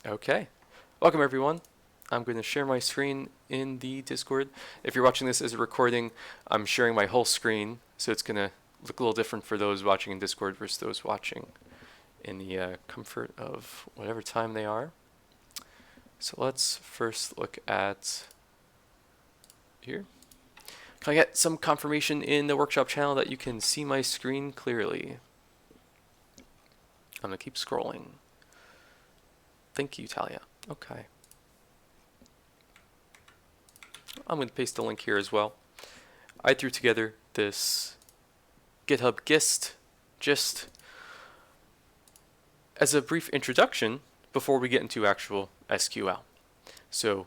Okay, welcome everyone. I'm going to share my screen in the Discord. If you're watching this as a recording, I'm sharing my whole screen, so it's going to look a little different for those watching in Discord versus those watching in the comfort of whatever time they are. So let's first look at here. Can I get some confirmation in the workshop channel that you can see my screen clearly? I'm going to keep scrolling. Thank you, Talia. Okay. I'm going to paste the link here as well. I threw together this GitHub gist as a brief introduction before we get into actual SQL. So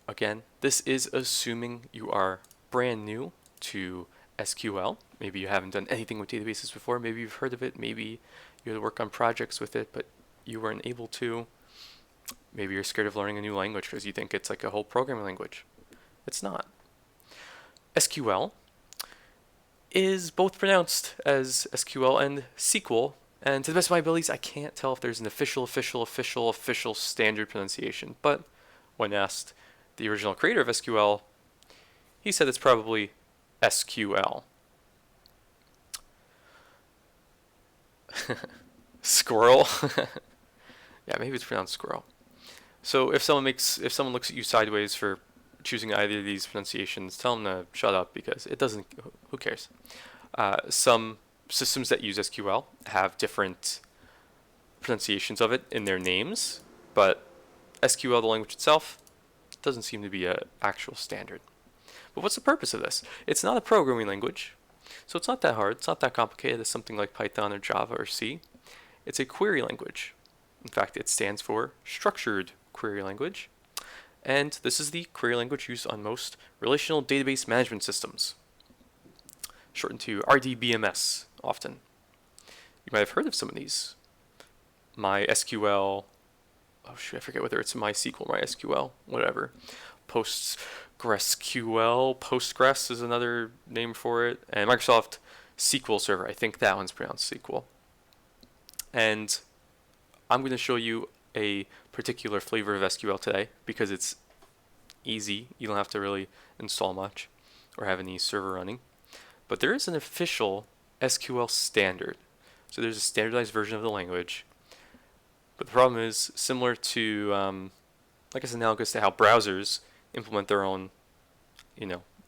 again, this is assuming you are brand new to SQL. Maybe you haven't done anything with databases before. Maybe you've heard of it. Maybe you had to work on projects with it, but you weren't able to. Maybe you're scared of learning a new language because you think it's like a whole programming language. It's not. SQL is both pronounced as SQL and SQL, and to the best of my abilities, I can't tell if there's an official standard pronunciation, but when asked the original creator of SQL, he said it's probably SQL. Squirrel? Yeah, maybe it's pronounced squirrel. So if someone looks at you sideways for choosing either of these pronunciations, tell them to shut up because it doesn't. Who cares? Some systems that use SQL have different pronunciations of it in their names, but SQL, the language itself, doesn't seem to be an actual standard. But what's the purpose of this? It's not a programming language, so it's not that hard. It's not that complicated as something like Python or Java or C. It's a query language. In fact, it stands for Structured Query Language. And this is the query language used on most relational database management systems, shortened to RDBMS often. You might have heard of some of these. MySQL, oh shoot, I forget whether it's MySQL, MySQL, whatever. Postgres is another name for it. And Microsoft SQL Server, I think that one's pronounced SQL. And I'm going to show you a particular flavor of SQL today because it's easy. You don't have to really install much or have any server running. But there is an official SQL standard. So there's a standardized version of the language. But the problem is similar to, I guess analogous to how browsers implement their own,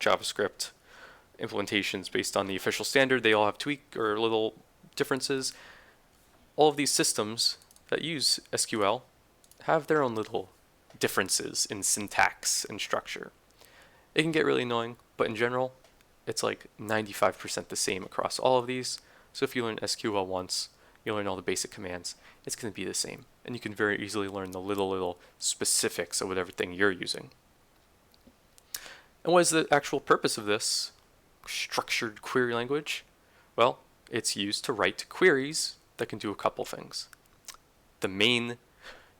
JavaScript implementations based on the official standard. They all have tweak or little differences. All of these systems that use SQL have their own little differences in syntax and structure. It can get really annoying, but in general, it's like 95% the same across all of these. So if you learn SQL once, you learn all the basic commands, it's going to be the same. And you can very easily learn the little specifics of whatever thing you're using. And what is the actual purpose of this structured query language? Well, it's used to write queries that can do a couple things. The main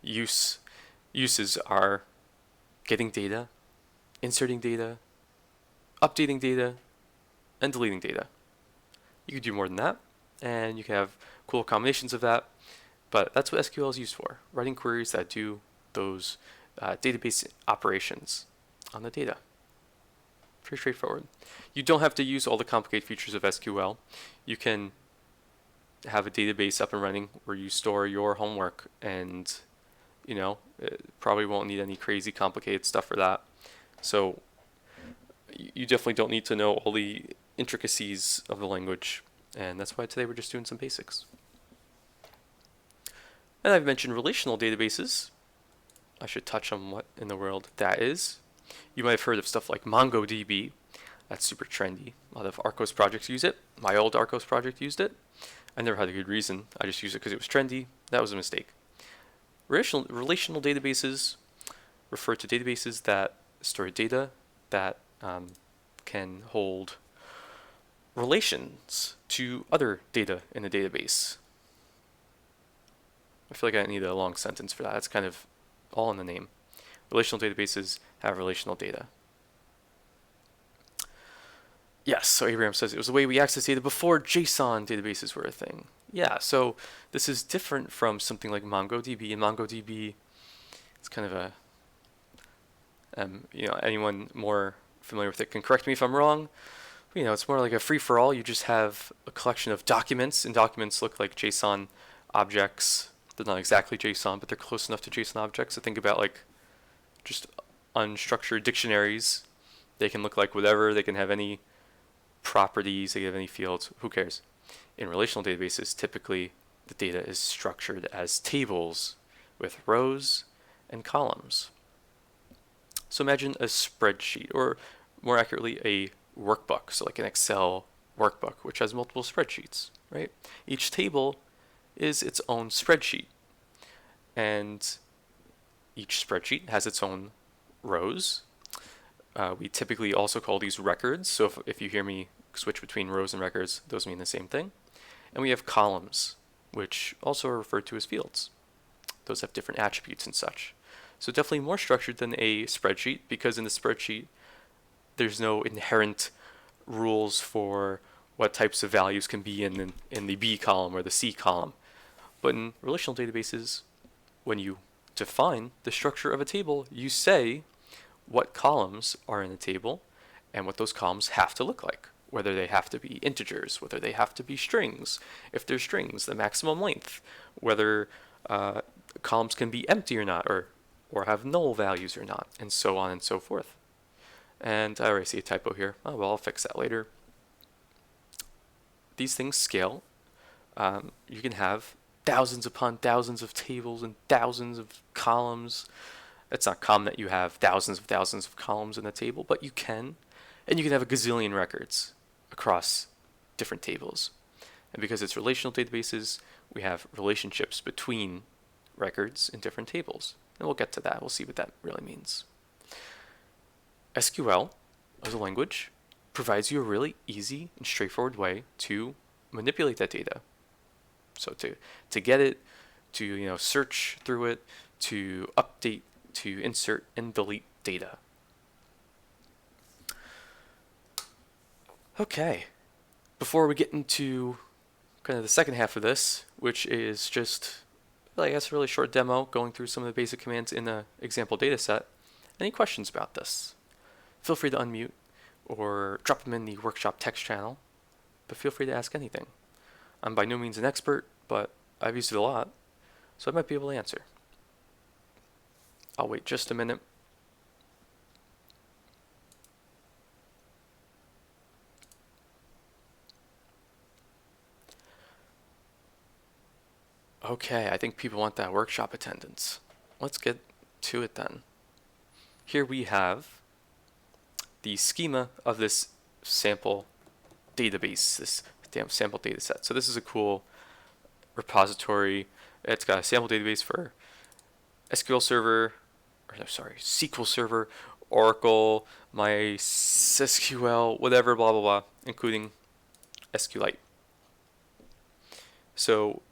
uses are getting data, inserting data, updating data, and deleting data. You could do more than that, and you can have cool combinations of that, but that's what SQL is used for, writing queries that do those database operations on the data. Pretty straightforward. You don't have to use all the complicated features of SQL. You can have a database up and running where you store your homework and it probably won't need any crazy complicated stuff for that. So you definitely don't need to know all the intricacies of the language, and that's why today we're just doing some basics. And I've mentioned relational databases. I should touch on what in the world that is. You might have heard of stuff like MongoDB. That's super trendy. A lot of RCOS projects use it. My old RCOS project used it. I never had a good reason. I just used it because it was trendy. That was a mistake. Relational databases refer to databases that store data that can hold relations to other data in a database. I feel like I need a long sentence for that. That's kind of all in the name. Relational databases have relational data. Yes, so Abraham says it was the way we access data before JSON databases were a thing. Yeah, so this is different from something like MongoDB. In MongoDB, It's kind of a, anyone more familiar with it can correct me if I'm wrong. But, it's more like a free-for-all. You just have a collection of documents, and documents look like JSON objects. They're not exactly JSON, but they're close enough to JSON objects. So think about like just unstructured dictionaries. They can look like whatever. They can have any properties. They can have any fields. Who cares? In relational databases, typically the data is structured as tables with rows and columns. So imagine a spreadsheet, or more accurately, a workbook. So like an Excel workbook, which has multiple spreadsheets, right? Each table is its own spreadsheet. And each spreadsheet has its own rows. We typically also call these records. So if you hear me switch between rows and records, those mean the same thing. And we have columns, which also are referred to as fields. Those have different attributes and such. So definitely more structured than a spreadsheet, because in the spreadsheet, there's no inherent rules for what types of values can be in the B column or the C column. But in relational databases, when you define the structure of a table, you say what columns are in the table and what those columns have to look like. Whether they have to be integers, whether they have to be strings. If they're strings, the maximum length. Whether columns can be empty or not, or have null values or not, and so on and so forth. And I already see a typo here. Oh, well, I'll fix that later. These things scale. You can have thousands upon thousands of tables and thousands of columns. It's not common that you have thousands of columns in a table, but you can. And you can have a gazillion records across different tables. And because it's relational databases, we have relationships between records in different tables. And we'll get to that. We'll see what that really means. SQL, as a language, provides you a really easy and straightforward way to manipulate that data. So to get it, to search through it, to update, to insert and delete data. Okay, before we get into kind of the second half of this, which is just, I guess, a really short demo going through some of the basic commands in the example data set. Any questions about this? Feel free to unmute or drop them in the workshop text channel, but feel free to ask anything. I'm by no means an expert, but I've used it a lot, so I might be able to answer. I'll wait just a minute. Okay, I think people want that workshop attendance. Let's get to it then. Here we have the schema of this sample database, this sample data set. So this is a cool repository. It's got a sample database for SQL Server, SQL Server, Oracle, MySQL, whatever, blah, blah, blah, including SQLite. So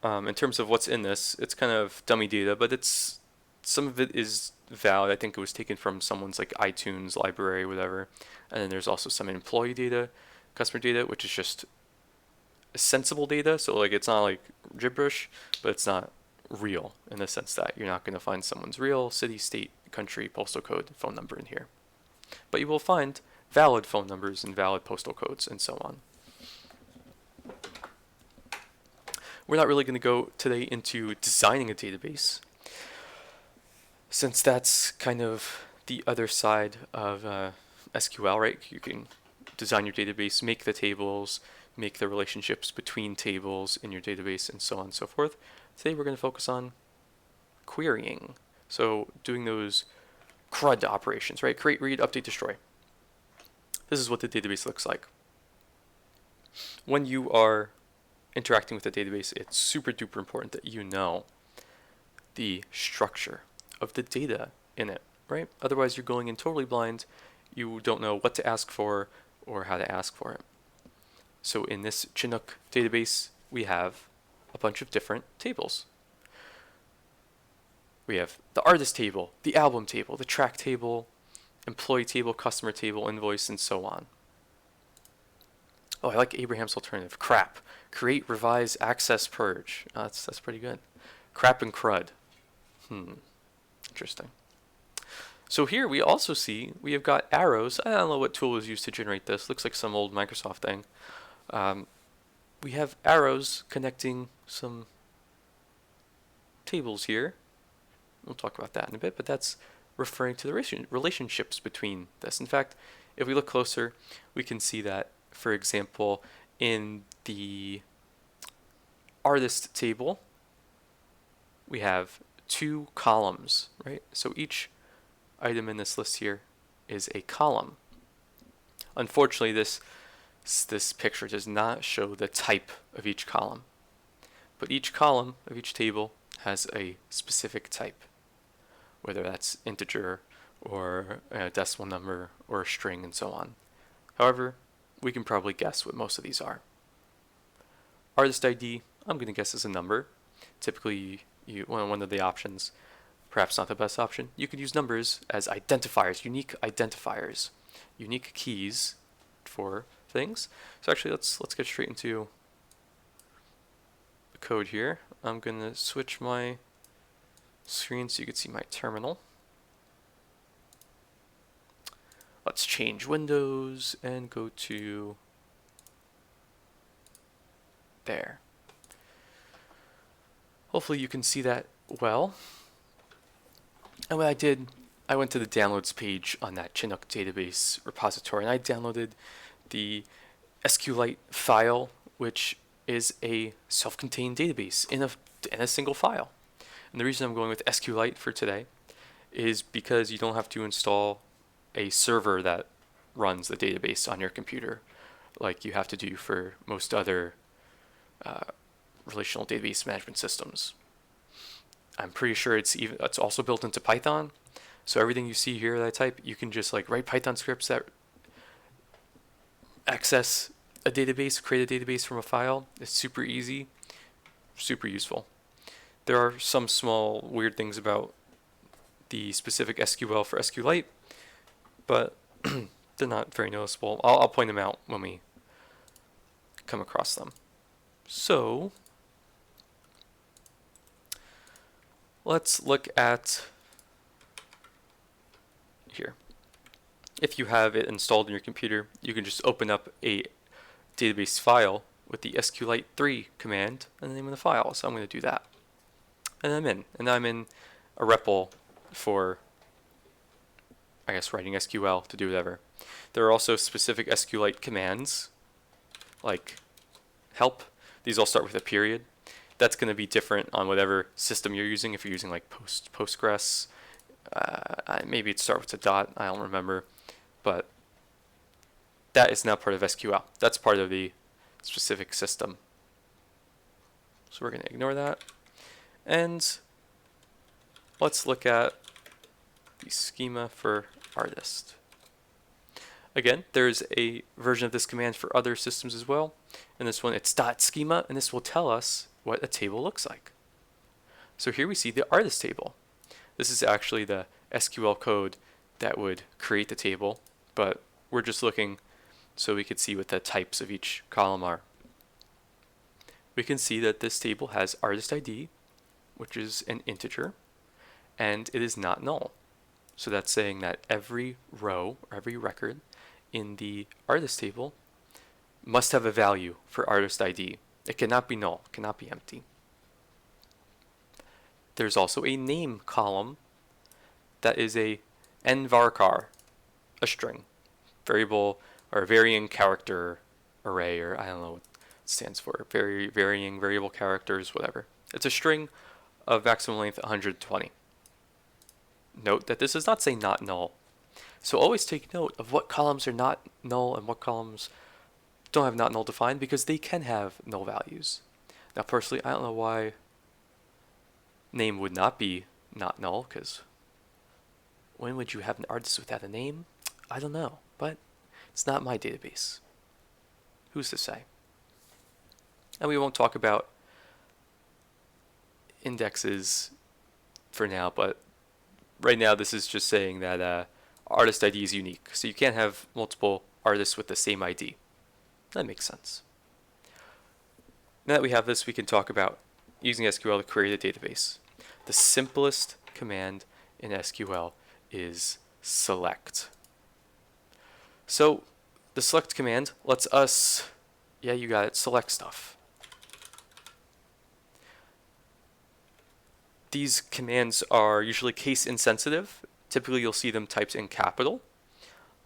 in terms of what's in this, it's kind of dummy data, but some of it is valid. I think it was taken from someone's like iTunes library, whatever. And then there's also some employee data, customer data, which is just sensible data. So like it's not like gibberish, but it's not real in the sense that you're not going to find someone's real city, state, country, postal code, phone number in here. But you will find valid phone numbers and valid postal codes and so on. We're not really going to go today into designing a database, since that's kind of the other side of SQL, right? You can design your database, make the tables, make the relationships between tables in your database, and so on and so forth. Today we're going to focus on querying. So doing those CRUD operations, right? Create, read, update, destroy. This is what the database looks like. When you are interacting with the database, it's super duper important that you know the structure of the data in it, right? Otherwise, you're going in totally blind. You don't know what to ask for or how to ask for it. So in this Chinook database, we have a bunch of different tables. We have the artist table, the album table, the track table, employee table, customer table, invoice, and so on. Oh, I like Abraham's alternative. CRAP. Create, revise, access, purge. That's pretty good. CRAP and CRUD. Interesting. So here we also see we have got arrows. I don't know what tool was used to generate this. Looks like some old Microsoft thing. We have arrows connecting some tables here. We'll talk about that in a bit, but that's referring to the relationships between this. In fact, if we look closer, we can see that, for example, in the artist table, we have 2 columns, right? So each item in this list here is a column. Unfortunately, this picture does not show the type of each column, but each column of each table has a specific type, whether that's integer or a decimal number or a string and so on. However, we can probably guess what most of these are. Artist ID, I'm going to guess is a number. Typically, one of the options, perhaps not the best option, you could use numbers as identifiers, unique keys for things. So actually, let's get straight into the code here. I'm going to switch my screen so you can see my terminal. Let's change windows and go to there. Hopefully you can see that well. And what I did, I went to the downloads page on that Chinook database repository, and I downloaded the SQLite file, which is a self-contained database in a single file. And the reason I'm going with SQLite for today is because you don't have to install a server that runs the database on your computer like you have to do for most other relational database management systems. I'm pretty sure it's also built into Python. So everything you see here that I type, you can just like write Python scripts that access a database, create a database from a file. It's super easy, super useful. There are some small weird things about the specific SQL for SQLite, but they're not very noticeable. I'll point them out when we come across them. So let's look at here. If you have it installed in your computer, you can just open up a database file with the SQLite 3 command and the name of the file. So I'm going to do that. And I'm in. And now I'm in a REPL for, I guess, writing SQL to do whatever. There are also specific SQLite commands, like help. These all start with a period. That's going to be different on whatever system you're using. If you're using like Postgres, maybe it starts with a dot. I don't remember. But that is now part of SQL. That's part of the specific system. So we're going to ignore that. And let's look at the schema for artist. Again, there's a version of this command for other systems as well. In this one, it's .schema, and this will tell us what a table looks like. So here we see the artist table. This is actually the SQL code that would create the table, but we're just looking so we could see what the types of each column are. We can see that this table has artist ID, which is an integer, and it is not null. So that's saying that every row, or every record in the artist table must have a value for artist ID. It cannot be null, cannot be empty. There's also a name column that is a nvarchar, a string, variable or varying character array, or I don't know what it stands for, varying variable characters, whatever. It's a string of maximum length 120. Note that this does not say not null. So always take note of what columns are not null and what columns don't have not null defined, because they can have null values. Now personally, I don't know why name would not be not null, because when would you have an artist without a name? I don't know, but it's not my database. Who's to say? And we won't talk about indexes for now, but right now this is just saying that artist ID is unique. So you can't have multiple artists with the same ID. That makes sense. Now that we have this, we can talk about using SQL to query the database. The simplest command in SQL is select. So the select command lets us, yeah, you got it, select stuff. These commands are usually case insensitive. Typically you'll see them typed in capital.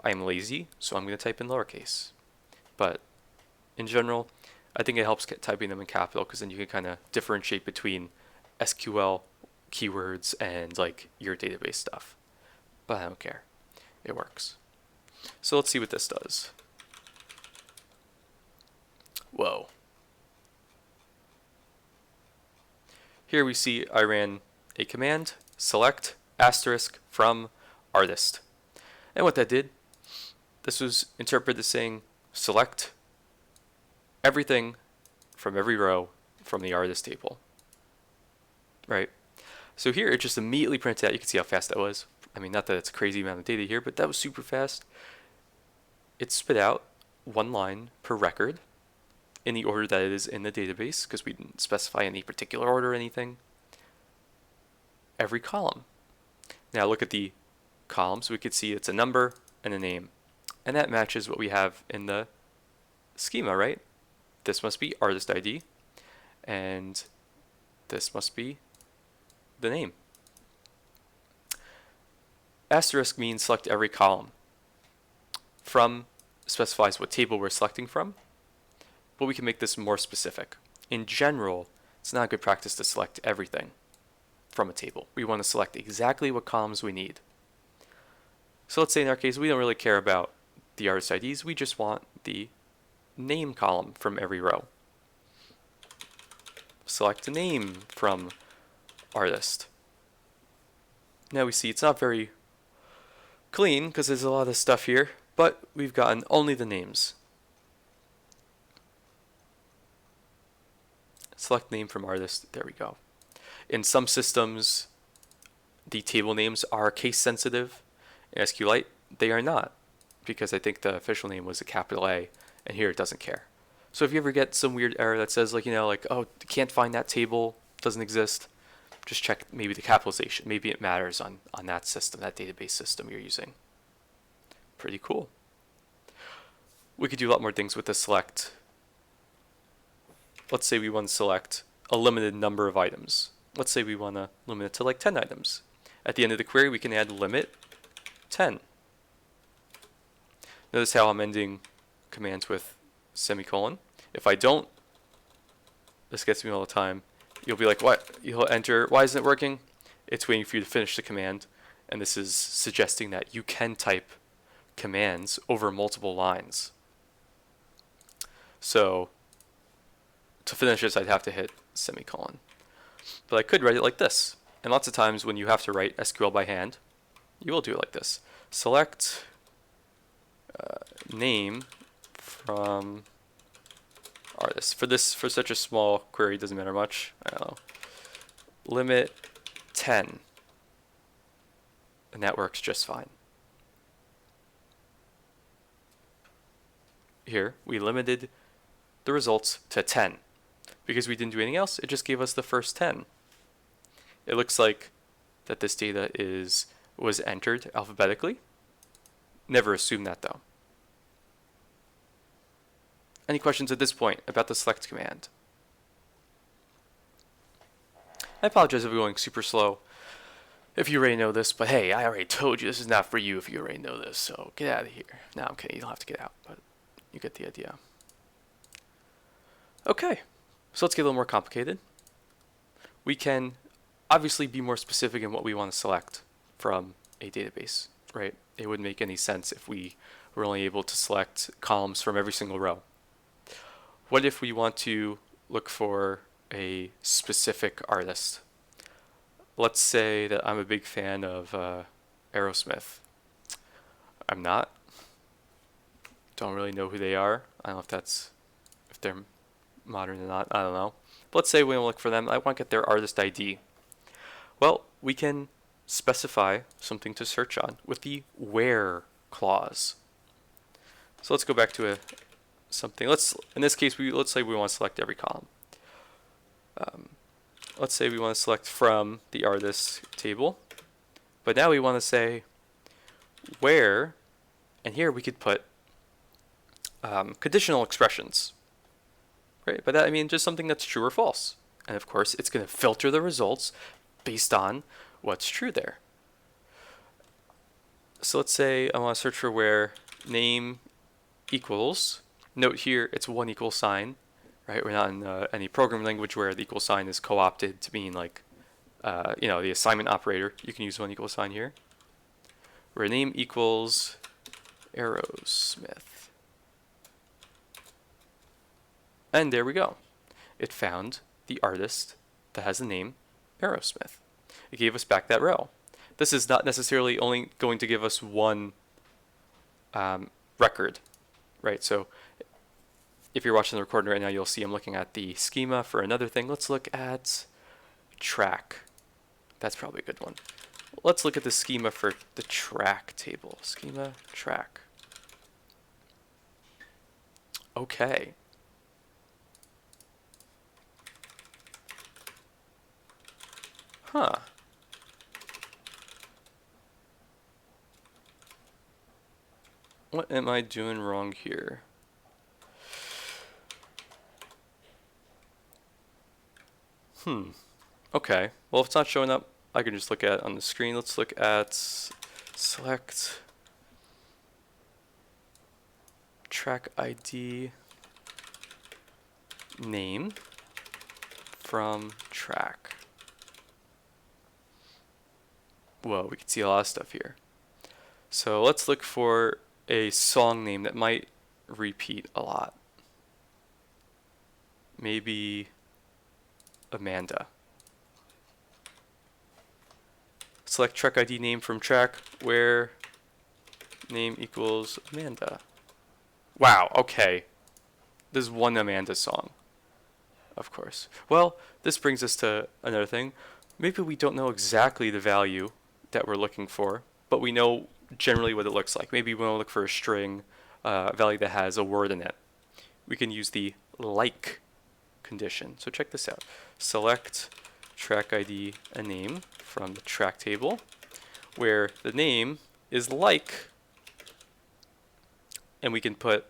I'm lazy, so I'm going to type in lowercase. But in general, I think it helps typing them in capital because then you can kind of differentiate between SQL keywords and like your database stuff. But I don't care. It works. So let's see what this does. Whoa. Here we see I ran a command, select asterisk from artist. And what that did, this was interpreted as saying select everything from every row from the artist table. Right? So here it just immediately printed out. You can see how fast that was. I mean, not that it's a crazy amount of data here, but that was super fast. It spit out one line per record in the order that it is in the database, because we didn't specify any particular order or anything. Every column. Now look at the columns. We could see it's a number and a name. And that matches what we have in the schema, right? This must be artist ID, and this must be the name. Asterisk means select every column. From specifies what table we're selecting from, but we can make this more specific. In general, it's not a good practice to select everything from a table. We want to select exactly what columns we need. So let's say in our case, we don't really care about the artist IDs, we just want the name column from every row. Select a name from artist. Now we see it's not very clean because there's a lot of stuff here, but we've gotten only the names. Select name from artist, there we go. In some systems, the table names are case sensitive. In SQLite, they are not, because I think the official name was a capital A, and here it doesn't care. So if you ever get some weird error that says, like, you know, like, oh, can't find that table, doesn't exist, just check maybe the capitalization. Maybe it matters on that system, that database system you're using. Pretty cool. We could do a lot more things with the select. Let's say we want to select a limited number of items. Let's say we want to limit it to like 10 items. At the end of the query, we can add limit 10. Notice how I'm ending commands with semicolon. If I don't, this gets me all the time. You'll be like, what? You'll enter, why isn't it working? It's waiting for you to finish the command, and this is suggesting that you can type commands over multiple lines. So to finish this, I'd have to hit semicolon. But I could write it like this. And lots of times when you have to write SQL by hand, you will do it like this. Select name from artist. For such a small query, it doesn't matter much. I don't know. Limit 10. And that works just fine. Here, we limited the results to 10. Because we didn't do anything else, it just gave us the first 10. It looks like that this data was entered alphabetically. Never assume that though. Any questions at this point about the select command? I apologize if we're going super slow if you already know this, but hey, I already told you this is not for you if you already know this, so get out of here. No, I'm kidding, you don't have to get out, but you get the idea. Okay, so let's get a little more complicated. We can obviously be more specific in what we want to select from a database, right? It wouldn't make any sense if we were only able to select columns from every single row. What if we want to look for a specific artist? Let's say that I'm a big fan of Aerosmith. I'm not. Don't really know who they are. I don't know if they're modern or not. I don't know. But let's say we want to look for them. I want to get their artist ID. Well, we can specify something to search on with the where clause. So let's go back to something. In this case, let's say we want to select every column. Let's say we want to select from the artist table, But now we want to say where, and here we could put conditional expressions, right? By that I mean just something that's true or false. And of course, it's going to filter the results based on what's true there. So let's say I want to search for where name equals. Note here, it's one equal sign, right? We're not in any programming language where the equal sign is co-opted to mean like, the assignment operator. You can use one equal sign here. Where name equals Aerosmith. And there we go. It found the artist that has the name Aerosmith. It gave us back that row. This is not necessarily only going to give us one record, right? So if you're watching the recording right now, you'll see I'm looking at the schema for another thing. Let's look at track. That's probably a good one. Let's look at the schema for the track table. Schema, track. Okay. Huh. What am I doing wrong here? Okay. Well, if it's not showing up, I can just look at it on the screen. Let's look at select track ID name from track. Whoa, we can see a lot of stuff here. So let's look for a song name that might repeat a lot. Maybe Amanda. Select track ID name from track where name equals Amanda. Wow, okay. There's one Amanda song, of course. Well, this brings us to another thing. Maybe we don't know exactly the value that we're looking for, but we know generally what it looks like. Maybe we want to look for a string value that has a word in it. We can use the like condition. So check this out. Select track ID a name from the track table where the name is like, and we can put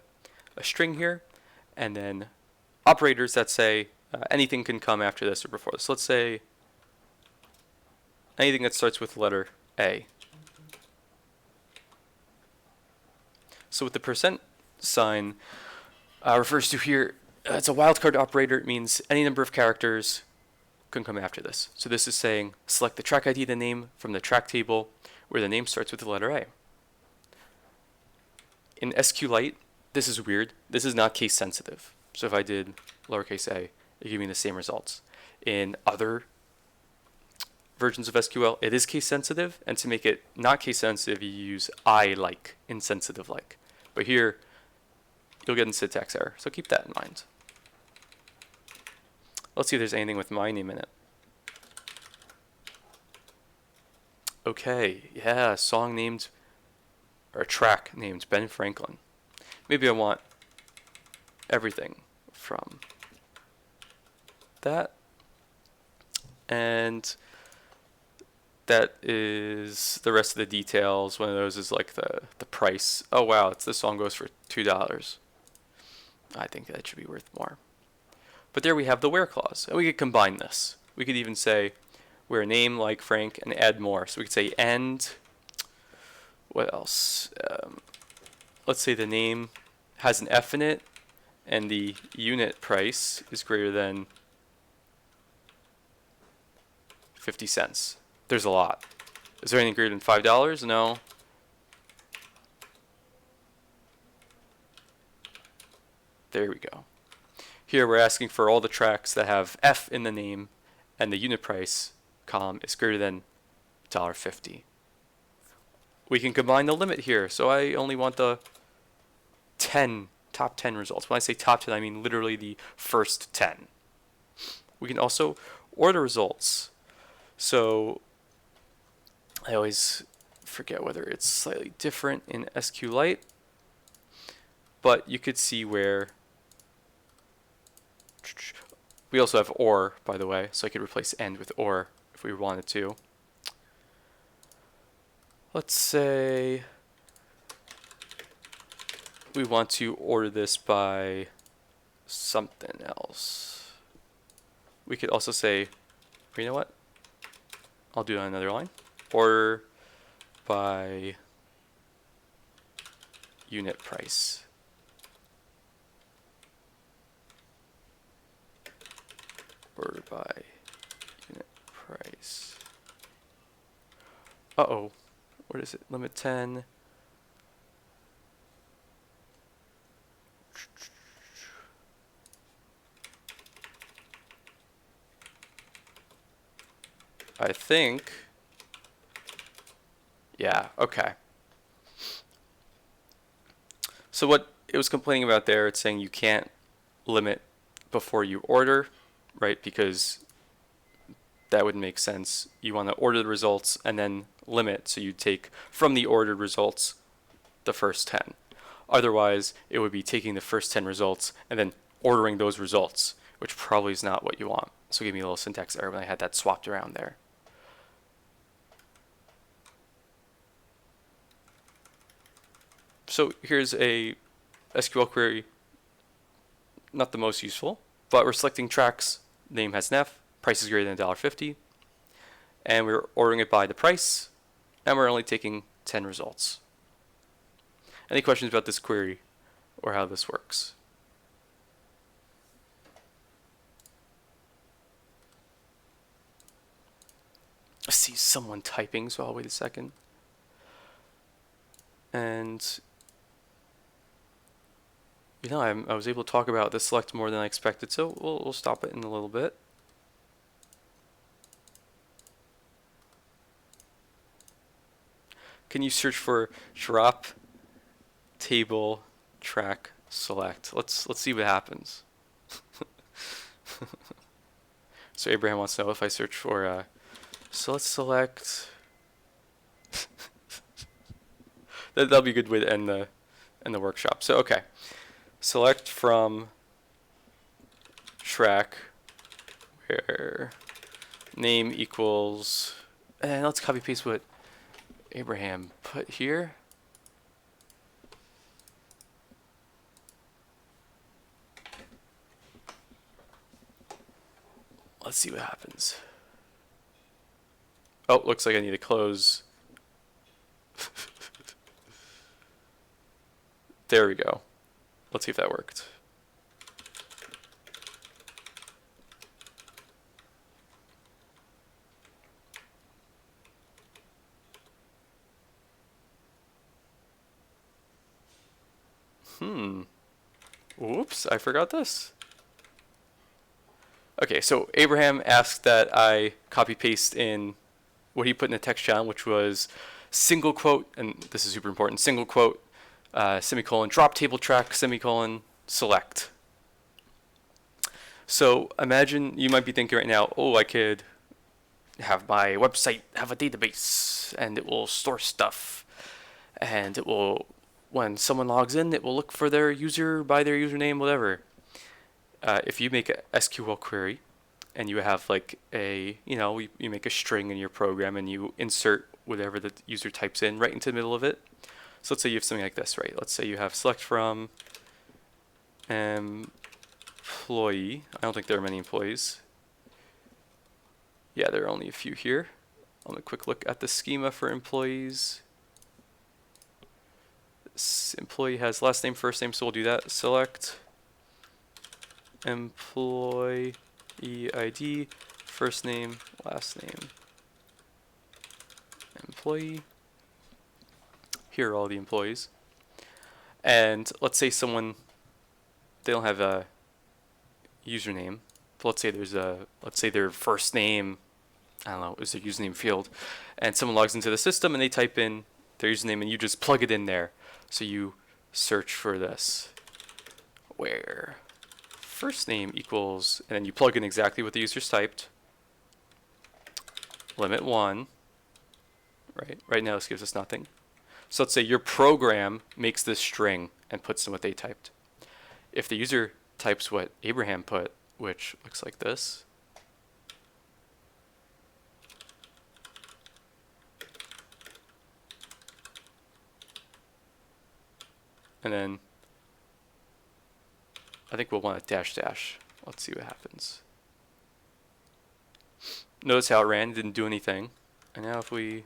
a string here and then operators that say anything can come after this or before this. So let's say anything that starts with the letter A. So what the percent sign refers to here, it's a wildcard operator. It means any number of characters can come after this. So this is saying select the track ID, the name from the track table where the name starts with the letter A. In SQLite, this is weird. This is not case sensitive. So if I did lowercase a, it gave me the same results. In other versions of SQL, it is case sensitive, and to make it not case sensitive, you use I like, insensitive like. But here, you'll get a syntax error, so keep that in mind. Let's see if there's anything with my name in it. Okay, yeah, song named, or track named Ben Franklin. Maybe I want everything from that, and that is the rest of the details. One of those is like the price. Oh wow, the song goes for $2. I think that should be worth more. But there we have the where clause, and we could combine this. We could even say where name like Frank and add more. So we could say and what else? Let's say the name has an F in it and the unit price is greater than 50 cents. There's a lot. Is there anything greater than $5? No. There we go. Here we're asking for all the tracks that have F in the name and the unit price column is greater than $1.50. We can combine the limit here. So I only want the top 10 results. When I say top 10, I mean literally the first 10. We can also order results. So I always forget whether it's slightly different in SQLite, but you could see where we also have or, by the way, so I could replace and with or if we wanted to. Let's say we want to order this by something else. We could also say, you know what? I'll do it on another line. Order by unit price. Order by unit price. Uh-oh. What is it? Limit 10. I think. Yeah, okay. So what it was complaining about there, it's saying you can't limit before you order, right? Because that would make sense. You want to order the results and then limit, so you take from the ordered results the first 10. Otherwise, it would be taking the first 10 results and then ordering those results, which probably is not what you want. So it gave me a little syntax error when I had that swapped around there. So here's a SQL query, not the most useful, but we're selecting tracks, name has an F, price is greater than $1.50, and we're ordering it by the price, and we're only taking 10 results. Any questions about this query or how this works? I see someone typing, so I'll wait a second. And you know, I was able to talk about the select more than I expected, so we'll stop it in a little bit. Can you search for drop table track select? Let's see what happens. So Abraham wants to know if I search for so let's select. That'll be a good way to end the workshop. So okay, select from track where name equals, and let's copy paste what Abraham put here. Let's see what happens. Oh, looks like I need to close. There we go. Let's see if that worked. Oops, I forgot this. Okay, so Abraham asked that I copy paste in what he put in the text channel, which was single quote, and this is super important, single quote, semicolon, drop table track, semicolon, select. So imagine you might be thinking right now, oh, I could have my website have a database and it will store stuff, and it will, when someone logs in, it will look for their user by their username, whatever. If you make a SQL query and you have like a, you make a string in your program and you insert whatever the user types in right into the middle of it. So let's say you have something like this, right? Let's say you have select from employee. I don't think there are many employees. Yeah, there are only a few here. I'll have a quick look at the schema for employees. This employee has last name, first name, so we'll do that. Select employee ID, first name, last name, employee. Here are all the employees. And let's say they don't have a username. But let's say their first name, I don't know, is their username field. And someone logs into the system and they type in their username and you just plug it in there. So you search for this, where first name equals, and then you plug in exactly what the user's typed. Limit 1, right? Right now this gives us nothing. So let's say your program makes this string and puts in what they typed. If the user types what Abraham put, which looks like this, and then I think we'll want a dash dash. Let's see what happens. Notice how it ran, didn't do anything. And now if we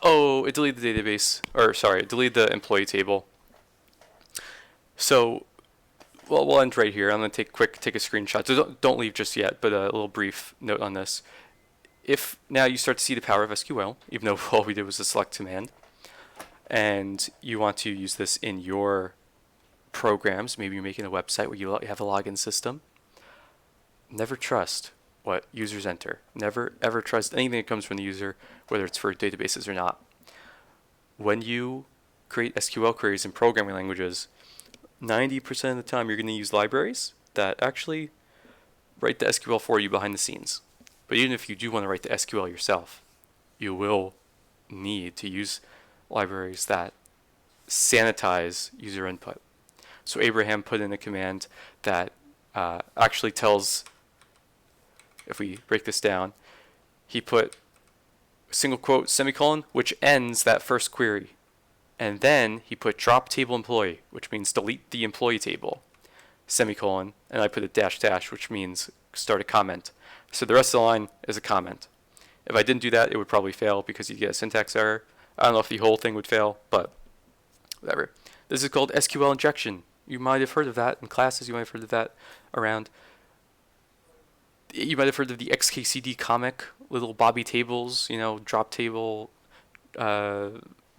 oh, it deleted the database, or sorry, it deleted the employee table. So, well, we'll end right here. I'm gonna take a screenshot. So don't leave just yet, but a little brief note on this. If now you start to see the power of SQL, even though all we did was a select command, and you want to use this in your programs, maybe you're making a website where you have a login system, never trust what users enter. Never ever trust anything that comes from the user, whether it's for databases or not. When you create SQL queries in programming languages, 90% of the time you're going to use libraries that actually write the SQL for you behind the scenes. But even if you do want to write the SQL yourself, you will need to use libraries that sanitize user input. So Abraham put in a command that actually tells, if we break this down, he put single quote semicolon, which ends that first query. And then he put drop table employee, which means delete the employee table, semicolon, and I put a dash dash, which means start a comment. So the rest of the line is a comment. If I didn't do that, it would probably fail because you'd get a syntax error. I don't know if the whole thing would fail, but whatever. This is called SQL injection. You might have heard of that in classes. You might have heard of that around. You might have heard of the XKCD comic, little Bobby tables, you know, drop table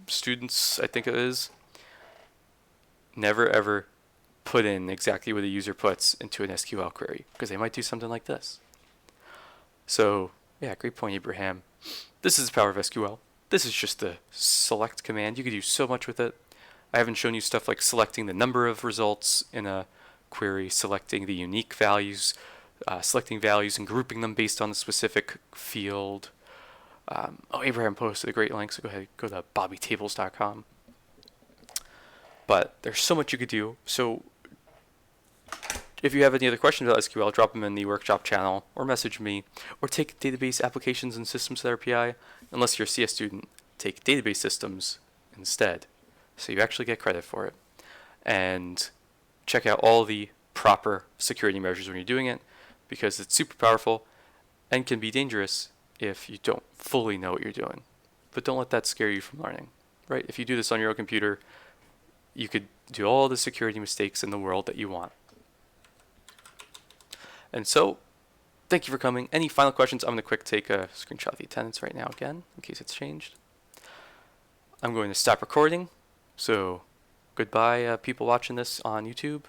students, I think it is. Never ever put in exactly what a user puts into an SQL query because they might do something like this. So, yeah, great point, Abraham. This is the power of SQL. This is just the select command. You could do so much with it. I haven't shown you stuff like selecting the number of results in a query, selecting the unique values, selecting values and grouping them based on the specific field. Abraham posted a great link, so go ahead, go to bobbytables.com. But there's so much you could do. So if you have any other questions about SQL, drop them in the workshop channel, or message me, or take database applications and systems therapy. Unless you're a CS student, take database systems instead, so you actually get credit for it. And check out all the proper security measures when you're doing it, because it's super powerful and can be dangerous if you don't fully know what you're doing. But don't let that scare you from learning, right? If you do this on your own computer, you could do all the security mistakes in the world that you want. And so, thank you for coming. Any final questions? I'm going to take a screenshot of the attendance right now again, in case it's changed. I'm going to stop recording. So, goodbye, people watching this on YouTube.